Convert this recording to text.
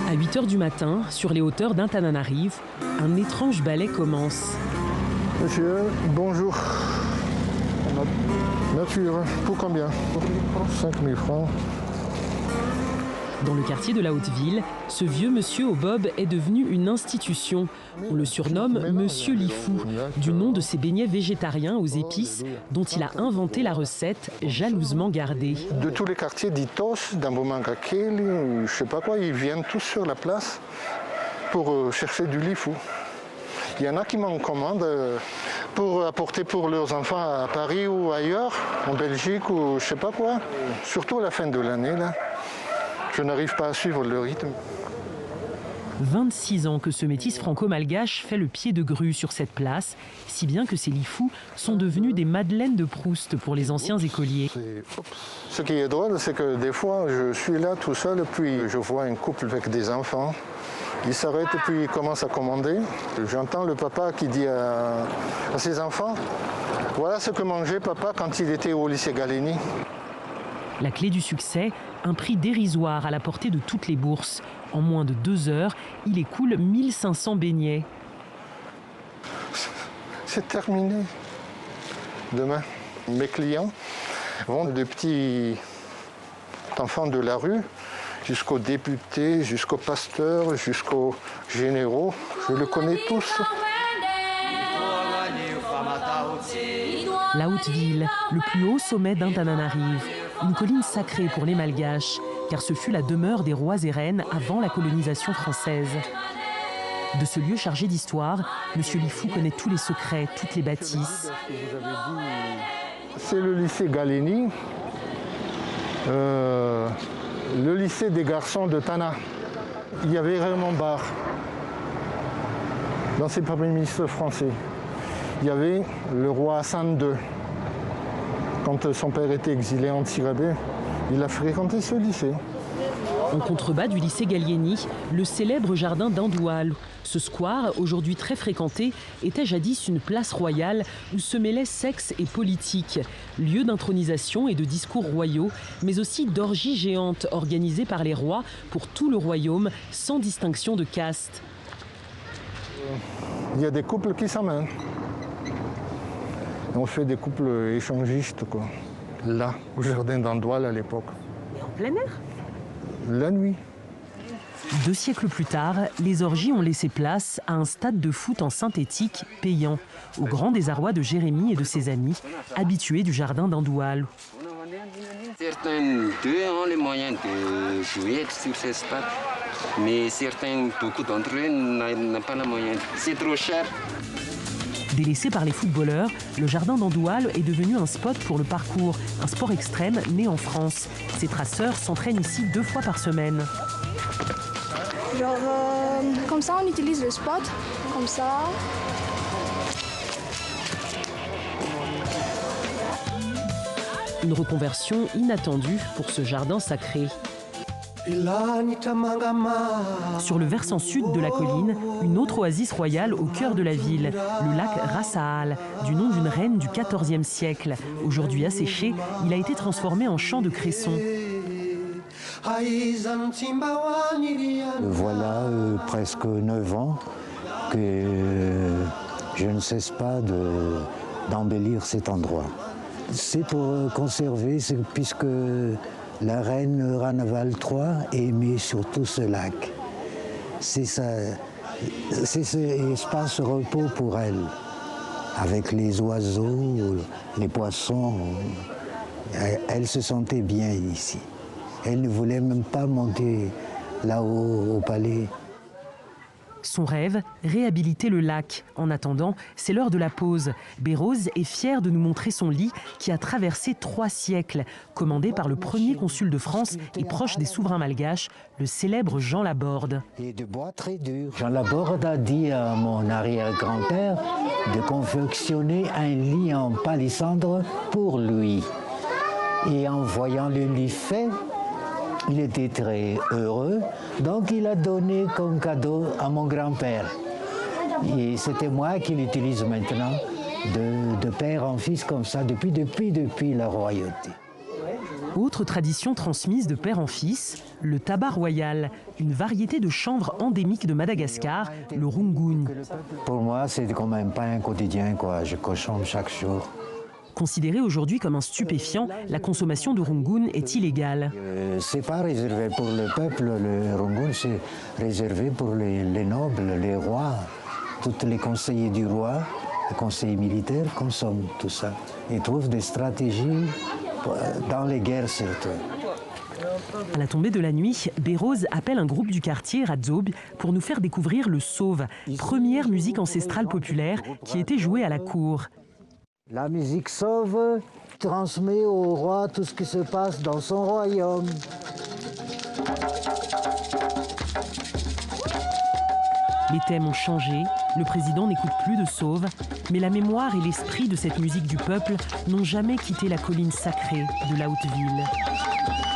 À 8 h du matin, sur les hauteurs d'Antananarive, un étrange ballet commence. Monsieur, bonjour. Nature, pour combien? 5 000 francs. Dans le quartier de la Haute-Ville, ce vieux monsieur au bob est devenu une institution. On le surnomme Monsieur Lifou, du nom de ses beignets végétariens aux épices dont il a inventé la recette, jalousement gardée. De tous les quartiers d'Itos, d'Ambomangakeli, je ne sais pas quoi, ils viennent tous sur la place pour chercher du Lifou. Il y en a qui m'en commandent pour apporter pour leurs enfants à Paris ou ailleurs, en Belgique ou je ne sais pas quoi. Surtout à la fin de l'année, là. Je n'arrive pas à suivre le rythme. 26 ans que ce métis franco-malgache fait le pied de grue sur cette place, si bien que ces lifous sont devenus des madeleines de Proust pour les anciens écoliers. Ce qui est drôle, c'est que des fois, je suis là tout seul, puis je vois un couple avec des enfants. Ils s'arrêtent et puis ils commencent à commander. J'entends le papa qui dit à ses enfants, « Voilà ce que mangeait papa quand il était au lycée Galeni. » La clé du succès, un prix dérisoire à la portée de toutes les bourses. En moins de 2 heures, il écoule 1500 beignets. C'est terminé. Demain, mes clients vont des petits enfants de la rue jusqu'aux députés, jusqu'aux pasteurs, jusqu'aux généraux. Je les connais tous. La Haute-Ville, le plus haut sommet d'Antananarive. Une colline sacrée pour les Malgaches, car ce fut la demeure des rois et reines avant la colonisation française. De ce lieu chargé d'histoire, M. Lifou connaît tous les secrets, toutes les bâtisses. C'est le lycée Galeni, le lycée des garçons de Tana. Il y avait Raymond Barre, l'ancien premier ministre français. Il y avait le roi Hassan II. Quand son père était exilé en Tirabé, il a fréquenté ce lycée. En contrebas du lycée Gallieni, le célèbre jardin d'Andoual. Ce square, aujourd'hui très fréquenté, était jadis une place royale où se mêlaient sexe et politique, lieu d'intronisation et de discours royaux, mais aussi d'orgies géantes organisées par les rois pour tout le royaume, sans distinction de caste. Il y a des couples qui s'amènent. On fait des couples échangistes, quoi. Là, au jardin d'Andoual à l'époque. Et en plein air? La nuit. 2 siècles plus tard, les orgies ont laissé place à un stade de foot en synthétique payant, au grand désarroi de Jérémy et de ses amis, habitués du jardin d'Andoual. Certains d'eux ont les moyens de jouer sur ces stades, mais beaucoup d'entre eux n'ont pas les moyens. C'est trop cher. Délaissé par les footballeurs, le jardin d'Andoual est devenu un spot pour le parcours, un sport extrême né en France. Ces traceurs s'entraînent ici 2 fois par semaine. Genre, comme ça, on utilise le spot, comme ça. Une reconversion inattendue pour ce jardin sacré. Sur le versant sud de la colline, une autre oasis royale au cœur de la ville, le lac Rassaal, du nom d'une reine du XIVe siècle. Aujourd'hui asséché, il a été transformé en champ de cresson. Voilà presque 9 ans que je ne cesse pas d'embellir cet endroit. C'est pour conserver, puisque la reine Ranaval III aimait surtout ce lac. C'est cet espace repos pour elle, avec les oiseaux, les poissons. Elle se sentait bien ici. Elle ne voulait même pas monter là-haut au palais. Son rêve, réhabiliter le lac. En attendant, c'est l'heure de la pause. Bérose est fière de nous montrer son lit qui a traversé 3 siècles, commandé par le premier consul de France et proche des souverains malgaches, le célèbre Jean Laborde. Et de bois très dur. Jean Laborde a dit à mon arrière-grand-père de confectionner un lit en palissandre pour lui. Et en voyant le lit fait, il était très heureux, donc il a donné comme cadeau à mon grand-père. Et c'était moi qui l'utilise maintenant, de père en fils comme ça, depuis la royauté. Autre tradition transmise de père en fils, le tabac royal, une variété de chanvre endémique de Madagascar, le rungun. Pour moi, c'est comme un pain quotidien, quoi. Je consomme chaque jour. Considéré aujourd'hui comme un stupéfiant, la consommation de rungun est illégale. C'est pas réservé pour le peuple, le rungun, c'est réservé pour les nobles, les rois. Tous les conseillers du roi, les conseillers militaires consomment tout ça. Ils trouvent des stratégies dans les guerres surtout. À la tombée de la nuit, Bérose appelle un groupe du quartier Radzob pour nous faire découvrir le sauve, première musique ancestrale populaire qui était jouée à la cour. La musique sauve transmet au roi tout ce qui se passe dans son royaume. Les thèmes ont changé, le président n'écoute plus de sauve, mais la mémoire et l'esprit de cette musique du peuple n'ont jamais quitté la colline sacrée de la Haute-Ville.